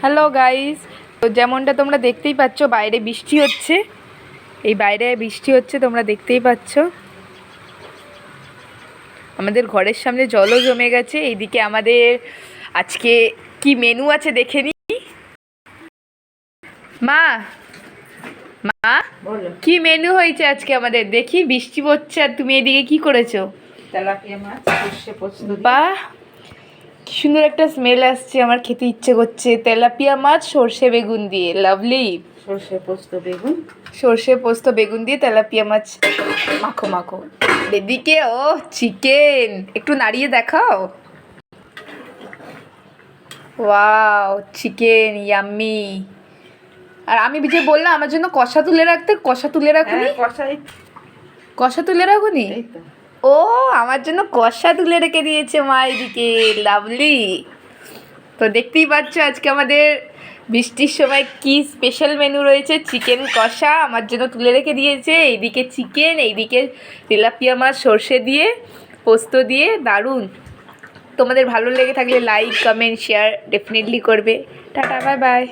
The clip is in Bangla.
হ্যালো গাইস, তো যেমনটা তোমরা দেখতেই পাচ্ছ বাইরে বৃষ্টি হচ্ছে। এই বাইরে বৃষ্টি হচ্ছে, তোমরা দেখতেই পাচ্ছ। আমাদের ঘরের সামনে জলও জমে গেছে। এইদিকে আমাদের আজকে কি মেনু আছে দেখে নি। মা মা বলো। কি মেনু হয়েছে আজকে আমাদের? দেখি, বৃষ্টি পড়ছে আর তুমি এদিকে কি করেছো? তেলাপিয়া মাছ সর্ষে পোস্ত দিয়ে। বাহ, কি সুন্দর একটা স্মেল আসছে, আমার খেতে ইচ্ছে করছে। তেলাপিয়া মাছ সর্ষে বেগুন দিয়ে, লাভলি। সর্ষে পোস্ত বেগুন। সর্ষে পোস্ত বেগুন দিয়ে তেলাপিয়া মাছ মাখো মাখো। এদিকে ও চিকেন, একটু নাড়িয়ে দেখাও। Wow, chicken yummy. আর আমি যে বললাম আমার জন্য কষা তুলে রাখতে, কষা তুলে রাখুনি? কষাই। কষা তুলে রাখুনি? এই তো। ও, আমার জন্য কষা তুলে রেখে দিয়েছে মা এদিকে, লাভলি। তো দেখতেই পাচ্ছ আজকে আমাদের বৃষ্টির সময় কি স্পেশাল মেনু রয়েছে। চিকেন কষা আমার জন্য তুলে রেখে দিয়েছে, এইদিকে চিকেন, এইদিকে তেলাপিয়া মাছ সর্ষে দিয়ে পোস্ত দিয়ে, দারুণ। তোমাদের ভালো লেগে থাকলে লাইক কমেন্ট শেয়ার ডেফিনেটলি করবে। Tata, bye bye.